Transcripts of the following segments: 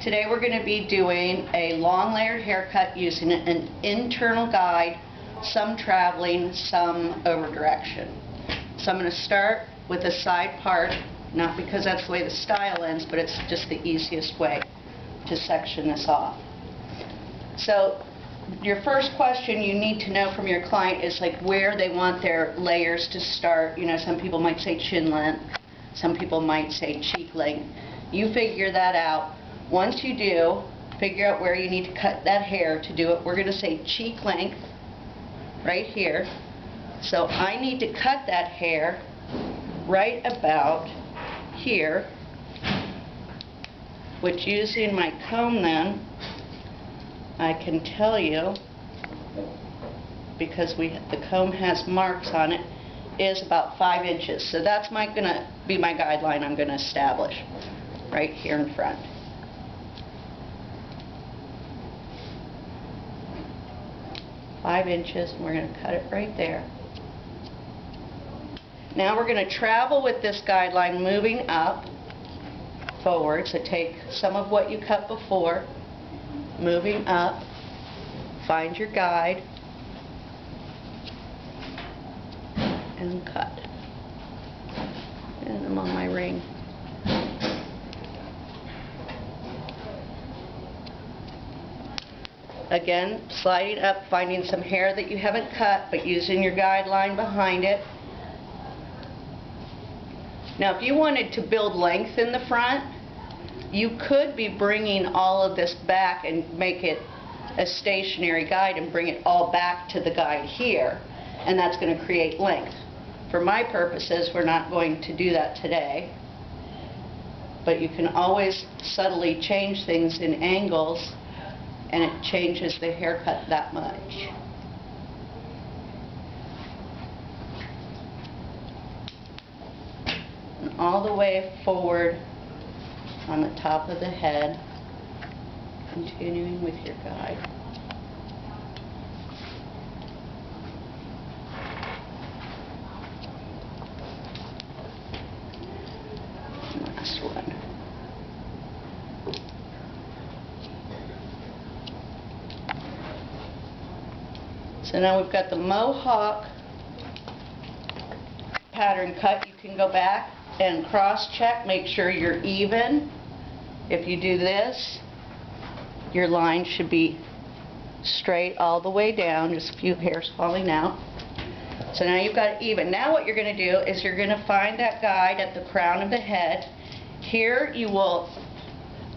Today we're going to be doing a long layered haircut using an internal guide, some traveling, some over direction. So I'm going to start with the side part, not because that's the way the style ends, but it's just the easiest way to section this off. So your first question you need to know from your client is like where they want their layers to start. You know, some people might say chin length, some people might say cheek length. You figure that out. Once you do, figure out where you need to cut that hair to do it. We're going to say cheek length right here. So I need to cut that hair right about here, which using my comb then, I can tell you, because the comb has marks on it, is about 5 inches. So that's going to be my guideline I'm going to establish right here in front. Five inches, and we're going to cut it right there. Now we're going to travel with this guideline moving up, forward, so take some of what you cut before, moving up, find your guide, and cut. And I'm on my ring. Again, sliding up, finding some hair that you haven't cut, but using your guideline behind it. Now, if you wanted to build length in the front, you could be bringing all of this back and make it a stationary guide and bring it all back to the guide here, and that's going to create length. For my purposes, we're not going to do that today, but you can always subtly change things in angles, and it changes the haircut that much. And all the way forward on the top of the head, continuing with your guide. Last one. So now we've got the mohawk pattern cut. You can go back and cross-check, make sure you're even. If you do this, your line should be straight all the way down, just a few hairs falling out. So now you've got it even. Now what you're going to do is you're going to find that guide at the crown of the head. Here you will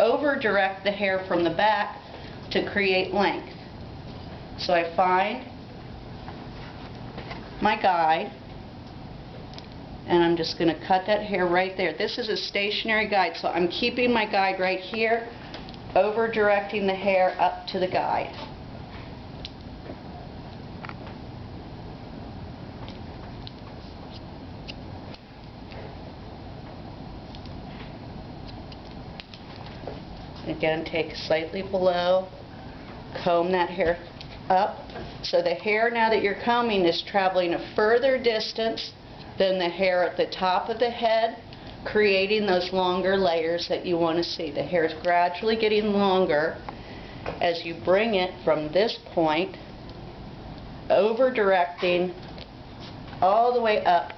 over-direct the hair from the back to create length. So I find my guide, and I'm just going to cut that hair right there. This is a stationary guide, so I'm keeping my guide right here, over directing the hair up to the guide. Again, take slightly below, comb that hair up. So the hair now that you're combing is traveling a further distance than the hair at the top of the head, creating those longer layers that you want to see. The hair is gradually getting longer as you bring it from this point, over directing all the way up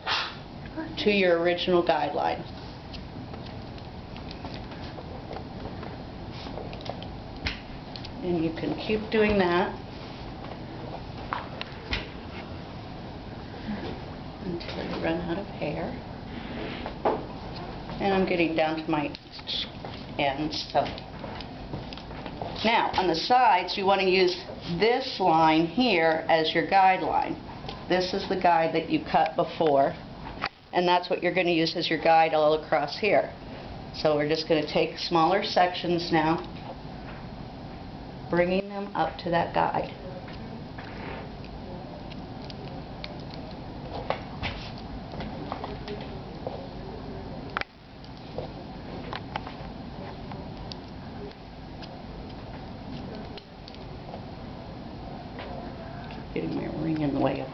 to your original guideline. And you can keep doing that until you run out of hair. And I'm getting down to my ends. So now on the sides you want to use this line here as your guideline. This is the guide that you cut before, and that's what you're going to use as your guide all across here. So we're just going to take smaller sections now, bringing them up to that guide. Getting my ring in the way of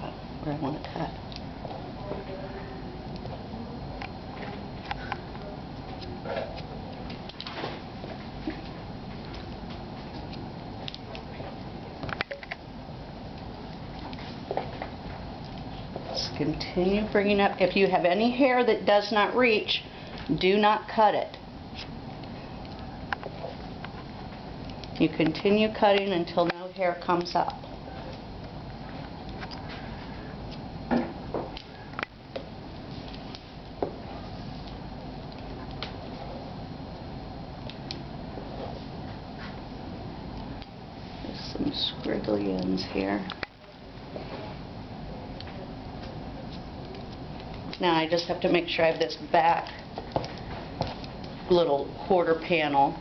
where I want to cut. Continue bringing up. If you have any hair that does not reach, do not cut it. You continue cutting until no hair comes up. There's some squiggly ends here. Now I just have to make sure I have this back little quarter panel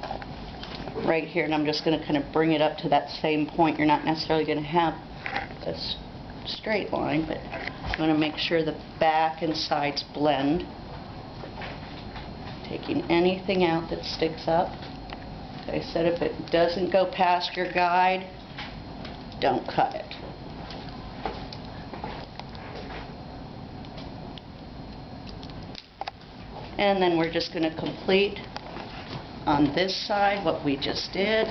right here, and I'm just going to kind of bring it up to that same point. You're not necessarily going to have a straight line, but I'm going to make sure the back and sides blend. Taking anything out that sticks up. Like I said, if it doesn't go past your guide, don't cut it. And then we're just going to complete on this side what we just did.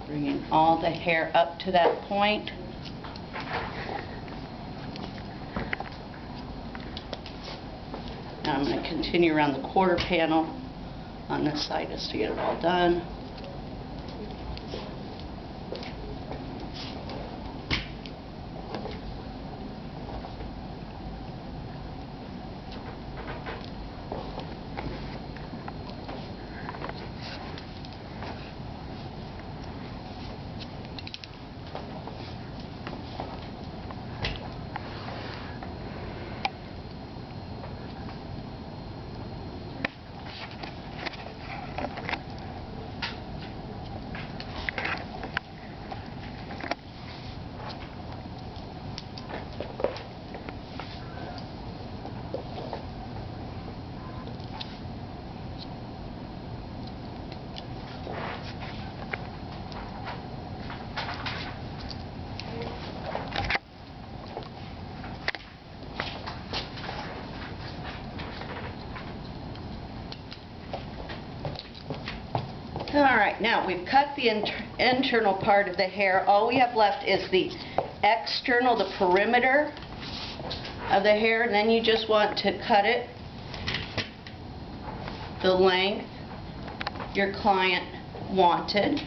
Bringing all the hair up to that point. Now I'm going to continue around the quarter panel on this side just to get it all done. Alright, now we've cut the internal part of the hair. All we have left is the external, the perimeter of the hair, and then you just want to cut it the length your client wanted.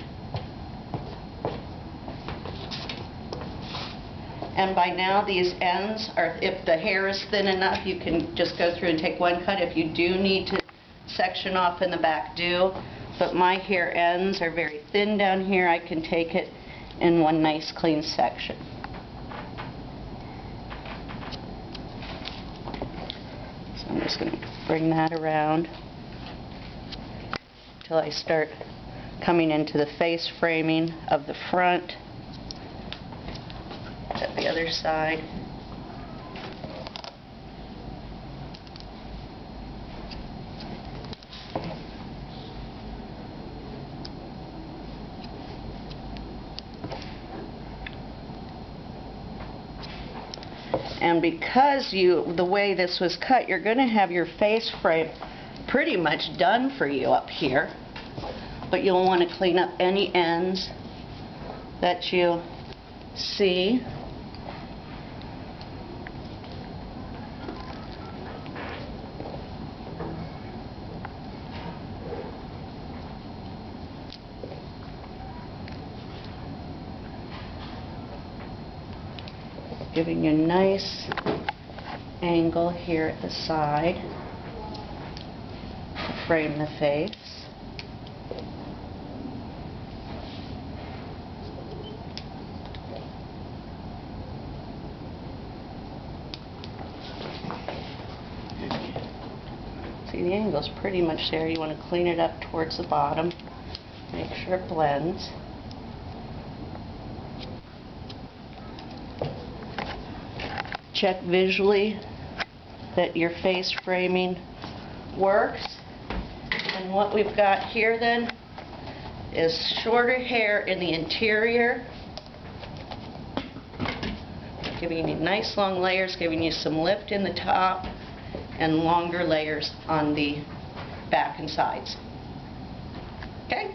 And by now these ends are, if the hair is thin enough, you can just go through and take one cut. If you do need to section off in the back, do. But my hair ends are very thin down here. I can take it in one nice clean section. So I'm just going to bring that around until I start coming into the face framing of the front. At the other side. And because the way this was cut, you're going to have your face frame pretty much done for you up here. But you'll want to clean up any ends that you see. Giving you a nice angle here at the side to frame the face. See, the angle's pretty much there. You want to clean it up towards the bottom. Make sure it blends. Check visually that your face framing works. And what we've got here then is shorter hair in the interior, giving you nice long layers, giving you some lift in the top, and longer layers on the back and sides. Okay?